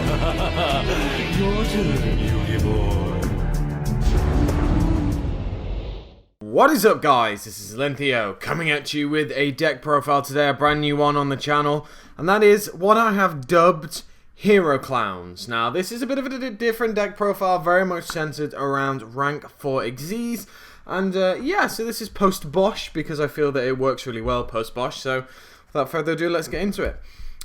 Your turn, Yugi boy. What is up, guys? This is Lintheo coming at you with a deck profile today, a brand new one on the channel, and that is what I have dubbed Hero Clowns. Now, this is a bit of a different deck profile, very much centered around rank 4 Xyz, and yeah, so this is post-Bosch because I feel that it works really well post-Bosch, so without further ado, let's get into it.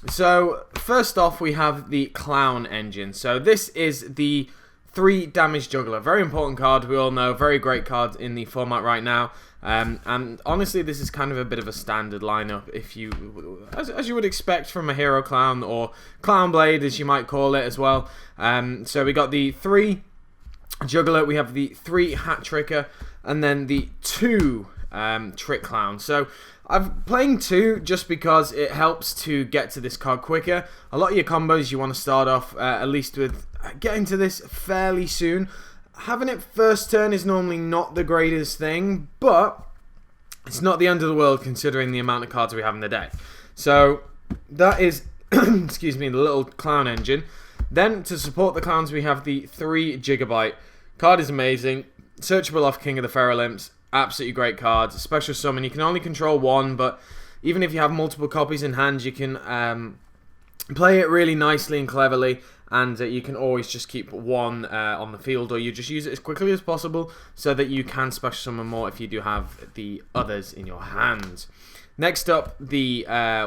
So, first off, we have the Clown Engine. So, this is the 3 damage juggler. Very important card, we all know. Very great card in the format right now. And honestly, this is kind of a bit of a standard lineup, if you, as you would expect from a Hero Clown, or Clown Blade, as you might call it as well. So, we got the 3 juggler, we have the 3 hat tricker, and then the 2 trick clown. So, I'm playing 2 just because it helps to get to this card quicker. A lot of your combos you want to start off at least with getting to this fairly soon. Having it first turn is normally not the greatest thing, but it's not the end of the world considering the amount of cards we have in the deck. So that is, excuse me, the little Clown Engine. Then to support the clowns we have the 3 Gigabyte. Card is amazing. Searchable off King of the Feral Imps. Absolutely great cards. Special summon. You can only control 1, but even if you have multiple copies in hand, you can play it really nicely and cleverly, and you can always just keep 1 on the field, or you just use it as quickly as possible so that you can special summon more if you do have the others in your hand. Next up, the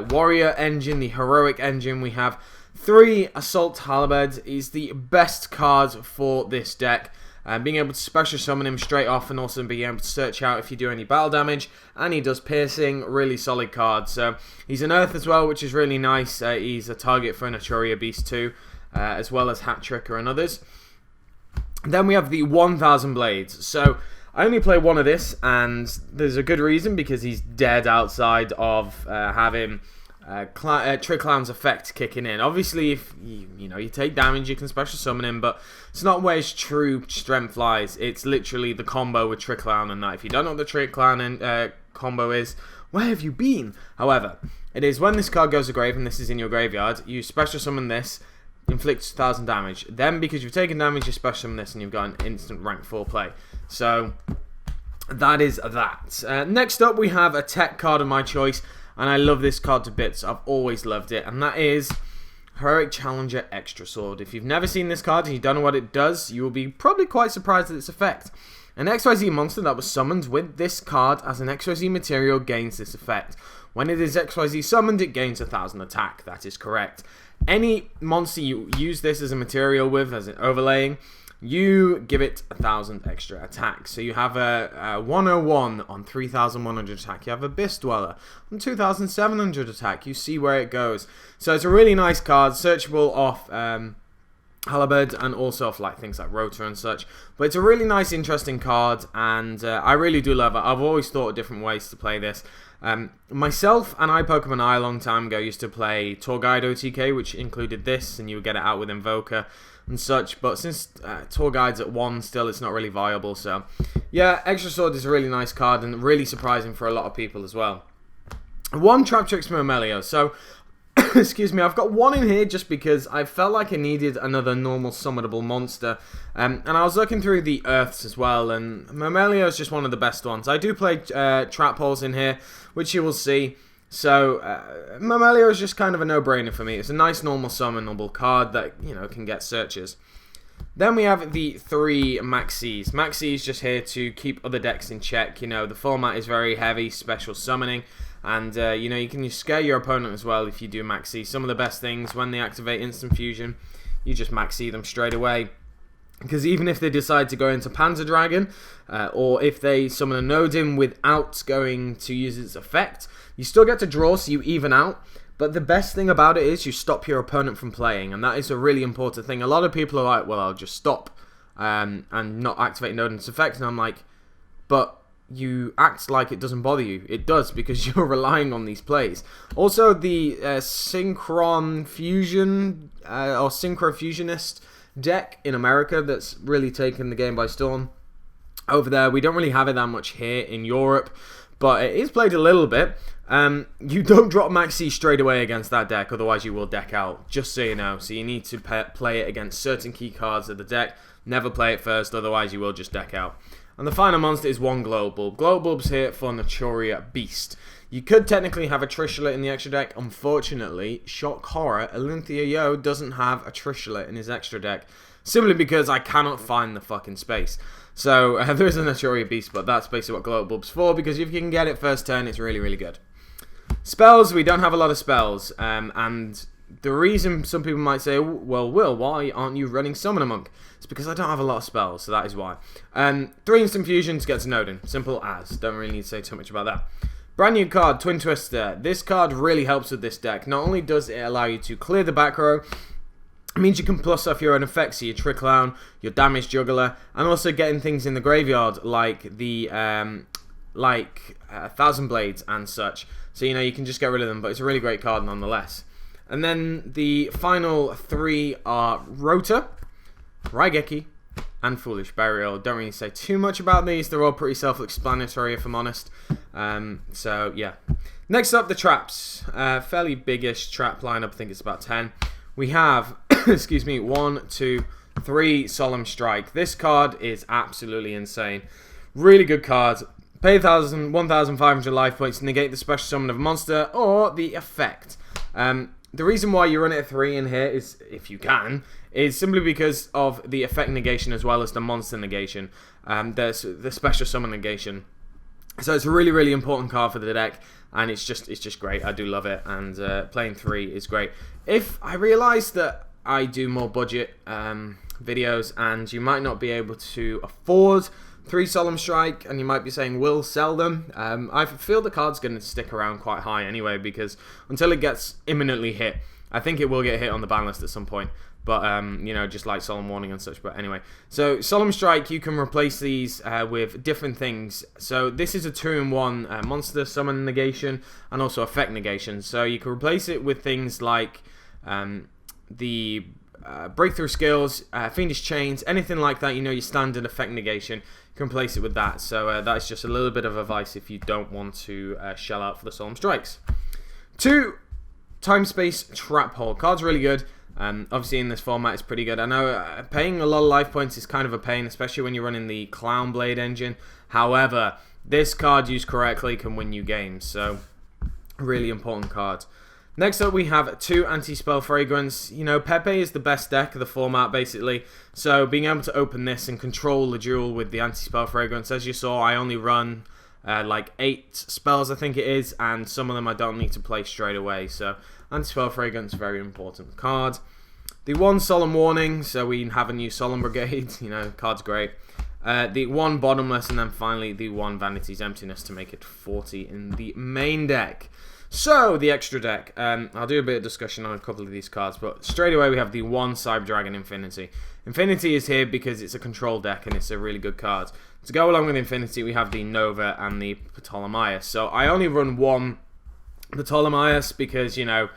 Warrior Engine, the Heroic Engine. We have 3 Assault Halberd. Is the best card for this deck. Being able to special summon him straight off, and also being able to search out if you do any battle damage, and he does piercing. Really solid card. So he's an earth as well, which is really nice. He's a target for an Naturia Beast too, as well as Hat Tricker and others. Then we have the 1000 Blades. So I only play 1 of this, and there's a good reason, because he's dead outside of having Trick Clown's effect kicking in. Obviously, if you take damage, you can special summon him, but it's not where his true strength lies. It's literally the combo with Trick Clown and that. If you don't know what the Trick Clown combo is, where have you been? However, it is when this card goes to grave and this is in your graveyard, you special summon this, inflicts 1000 damage. Then, because you've taken damage, you special summon this and you've got an instant rank 4 play. So that is that. Next up, we have a tech card of my choice. And I love this card to bits. I've always loved it. And that is Heroic Challenger Extra Sword. If you've never seen this card and you don't know what it does, you will be probably quite surprised at its effect. An XYZ monster that was summoned with this card as an XYZ material gains this effect. When it is XYZ summoned, it gains 1000 attack. That is correct. Any monster you use this as a material with, as an overlaying, you give it 1000 extra attack. So you have a 101 on 3100 attack. You have a Abyss Dweller on 2700 attack. You see where it goes. So it's a really nice card, searchable off Halberd and also off things like Rotor and such. But it's a really nice, interesting card, and I really do love it. I've always thought of different ways to play this. Myself and iPokemon I a long time ago used to play Tour Guide OTK, which included this, and you would get it out with Invoker and such, but since Tour Guide's at 1 still, it's not really viable. So yeah, Extra Sword is a really nice card and really surprising for a lot of people as well. 1 Traptrix Myrmeleo. So excuse me, I've got 1 in here just because I felt like I needed another normal summonable monster, and I was looking through the Earths as well, and Myrmeleo is just one of the best ones. I do play Trap Holes in here, which you will see. So, Myrmeleo is just kind of a no-brainer for me. It's a nice normal summonable card that, can get searches. Then we have the 3 Maxis. Maxis just here to keep other decks in check. The format is very heavy, special summoning. And, you can scare your opponent as well if you do Maxi. Some of the best things, when they activate Instant Fusion, you just Maxi them straight away. Because even if they decide to go into Panzer Dragon, or if they summon a Nodin without going to use its effect, you still get to draw, so you even out. But the best thing about it is you stop your opponent from playing, and that is a really important thing. A lot of people are like, well, I'll just stop and not activate Nodin's effect. And I'm like, but you act like it doesn't bother you. It does, because you're relying on these plays. Also, the Synchron Fusion, or Synchro Fusionist deck in America that's really taken the game by storm. Over there, we don't really have it that much here in Europe, but it is played a little bit. You don't drop Max C straight away against that deck, otherwise you will deck out, just so you know. So you need to play it against certain key cards of the deck. Never play it first, otherwise you will just deck out. And the final monster is one Glowbulb. Glowbulb's here for Naturia Beast. You could technically have a Trishula in the extra deck. Unfortunately, Shock Horror, Olympia Yo doesn't have a Trishula in his extra deck, simply because I cannot find the fucking space. So there is a Naturia Beast, but that's basically what Glowbulb's for, because if you can get it first turn, it's really, really good. Spells, we don't have a lot of spells, and the reason some people might say, well, Will, why aren't you running Summoner Monk? It's because I don't have a lot of spells, so that is why. 3 instant fusions gets Nodin. Simple as. Don't really need to say too much about that. Brand new card, Twin Twister. This card really helps with this deck. Not only does it allow you to clear the back row, it means you can plus off your own effects, so your Trick Clown, your Damage Juggler, and also getting things in the graveyard like the Thousand Blades and such. So, you know, you can just get rid of them, but it's a really great card nonetheless. And then the final 3 are Rota, Raigeki, and Foolish Burial. Don't really say too much about these. They're all pretty self-explanatory, if I'm honest. So, yeah. Next up, the traps. Fairly biggish trap lineup. I think it's about 10. We have, excuse me, 1, 2, 3 Solemn Strike. This card is absolutely insane. Really good card. Pay 1,500 life points to negate the special summon of a monster or the effect. The reason why you run it at 3 in here is, if you can, is simply because of the effect negation as well as the monster negation. There's the special summon negation. So it's a really, really important card for the deck, and it's just great. I do love it, and playing 3 is great. If I realise that I do more budget videos, and you might not be able to afford 3 Solemn Strike, and you might be saying, will sell them. I feel the card's going to stick around quite high anyway, because until it gets imminently hit, I think it will get hit on the ban list at some point. But, you know, just like Solemn Warning and such. But anyway, so Solemn Strike, you can replace these with different things. So this is a 2-in-1 monster summon negation and also effect negation. So you can replace it with things like the breakthrough skills, fiendish chains, anything like that. You know, your standard effect negation. You can replace it with that. So that is just a little bit of advice if you don't want to shell out for the Solemn Strikes. 2 Time Space Trap Hole. Card's really good. Obviously in this format it's pretty good. I know paying a lot of life points is kind of a pain, especially when you're running the Clown Blade engine. However, this card used correctly can win you games, so really important card. Next up we have 2 Anti-Spell Fragrance. You know, Pepe is the best deck of the format basically, so being able to open this and control the duel with the Anti-Spell Fragrance, as you saw I only run like 8 spells I think it is, and some of them I don't need to play straight away, so Anti-Spell Fragrance, very important card. The 1 Solemn Warning, so we have a new Solemn Brigade, you know, card's great. The 1 Bottomless, and then finally the 1 Vanity's Emptiness to make it 40 in the main deck. So, the extra deck. I'll do a bit of discussion on a couple of these cards, but straight away we have the 1 Cyber Dragon Infinity. Infinity is here because it's a control deck and it's a really good card. To go along with Infinity, we have the Nova and the Ptolemaeus. So, I only run 1 Ptolemaeus because, you know,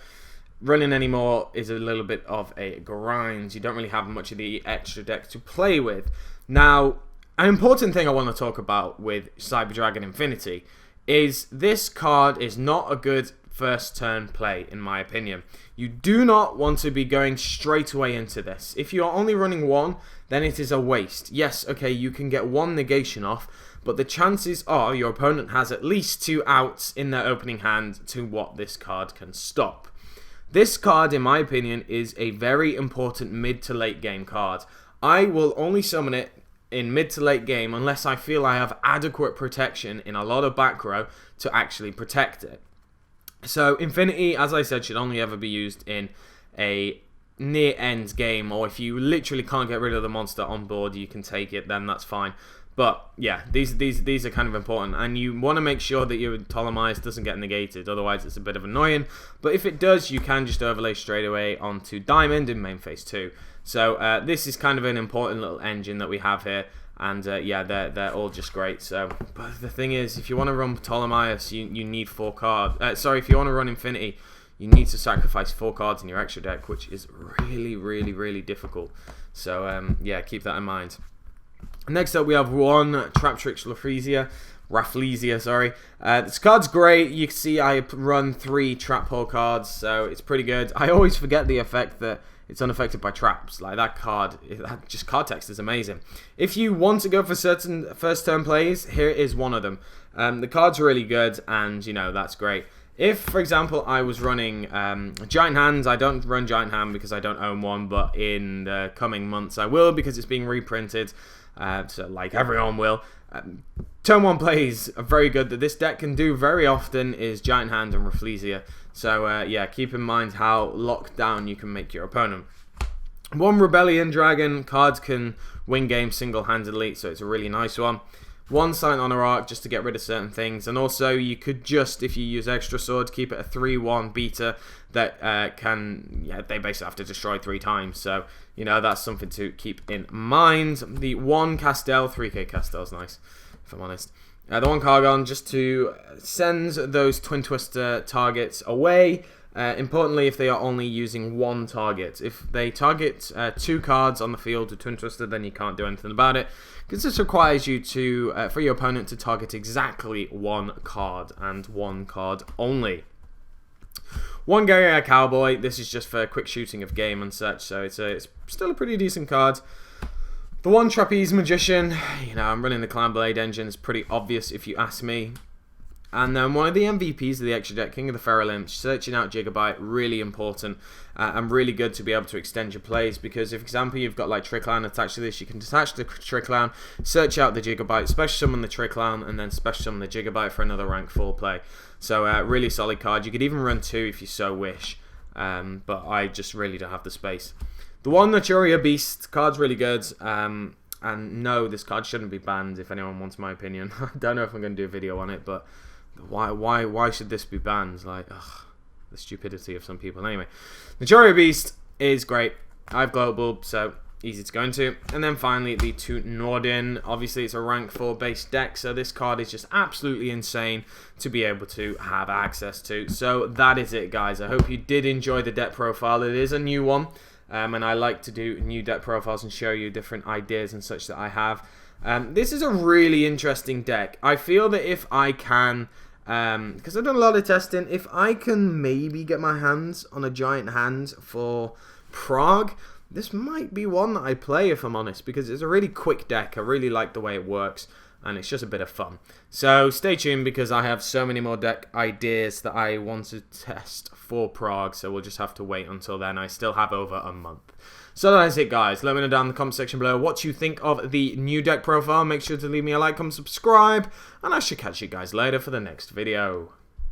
running any more is a little bit of a grind. You don't really have much of the extra deck to play with. Now, an important thing I want to talk about with Cyber Dragon Infinity is this card is not a good first turn play, in my opinion. You do not want to be going straight away into this. If you are only running 1, then it is a waste. Yes, okay, you can get 1 negation off, but the chances are your opponent has at least 2 outs in their opening hand to what this card can stop. This card, in my opinion, is a very important mid to late game card. I will only summon it in mid to late game unless I feel I have adequate protection in a lot of back row to actually protect it. So Infinity, as I said, should only ever be used in a near end game, or if you literally can't get rid of the monster on board, you can take it, then that's fine. But yeah, these are kind of important, and you want to make sure that your Ptolemaeus doesn't get negated, otherwise it's a bit of annoying. But if it does, you can just overlay straight away onto Diamond in main phase 2. So this is kind of an important little engine that we have here, and yeah, they're all just great. So, but the thing is, if you want to run Ptolemaeus, you need 4 cards. Sorry, if you want to run Infinity, you need to sacrifice 4 cards in your extra deck, which is really, really, really difficult. So yeah, keep that in mind. Next up, we have one Traptrix Rafflesia, sorry. This card's great. You can see I run 3 Trap Hole cards, so it's pretty good. I always forget the effect that it's unaffected by traps. Like, that card, just card text is amazing. If you want to go for certain first turn plays, here is one of them. The card's really good, and, you know, that's great. If, for example, I was running Giant Hands, I don't run Giant Hand because I don't own one, but in the coming months I will because it's being reprinted. So, like everyone will. Turn 1 plays are very good that this deck can do very often is Giant Hand and Rafflesia. So, yeah, keep in mind how locked down you can make your opponent. One Rebellion Dragon, cards can win games single-handedly, so it's a really nice one. One Silent Honor Arc just to get rid of certain things, and also you could just, if you use Extra Sword, keep it a 3-1 beta that they basically have to destroy 3 times, so, you know, that's something to keep in mind. The 1 Castel, 3k Castel's nice, if I'm honest. The 1 Cargon just to send those Twin Twister targets away. Importantly, if they are only using 1 target. If they target 2 cards on the field with Twin Twister, then you can't do anything about it. Because this requires you to, for your opponent to target exactly 1 card, and 1 card only. 1 Guerrier Cowboy, this is just for quick shooting of game and such, so it's still a pretty decent card. The 1 Trapeze Magician, you know, I'm running the Clan Blade engine, it's pretty obvious if you ask me. And then one of the MVPs of the extra deck, King of the Feral Imps, searching out Gigabyte, really important and really good to be able to extend your plays, because if, for example, you've got like Trickland attached to this, you can detach the Trickland, search out the Gigabyte, special summon the Trickland, and then special summon the Gigabyte for another rank 4 play. So really solid card. You could even run 2 if you so wish, but I just really don't have the space. The 1 Naturia Beast, card's really good. And no, this card shouldn't be banned, if anyone wants my opinion. I don't know if I'm going to do a video on it, but why should this be banned? Like, ugh, the stupidity of some people. Anyway, Naturia Beast is great. I have Global, so easy to go into. And then finally, the 2 Norden. Obviously, it's a rank 4 base deck, so this card is just absolutely insane to be able to have access to. So that is it, guys. I hope you did enjoy the deck profile. It is a new one. And I like to do new deck profiles and show you different ideas and such that I have. This is a really interesting deck. I feel that if I can, because I've done a lot of testing, if I can maybe get my hands on a Giant Hand for Prague, this might be one that I play, if I'm honest, because it's a really quick deck. I really like the way it works, and it's just a bit of fun. So stay tuned, because I have so many more deck ideas that I want to test for Prague, so we'll just have to wait until then. I still have over a month. So that's it, guys. Let me know down in the comment section below what you think of the new deck profile. Make sure to leave me a like, comment, subscribe, and I should catch you guys later for the next video.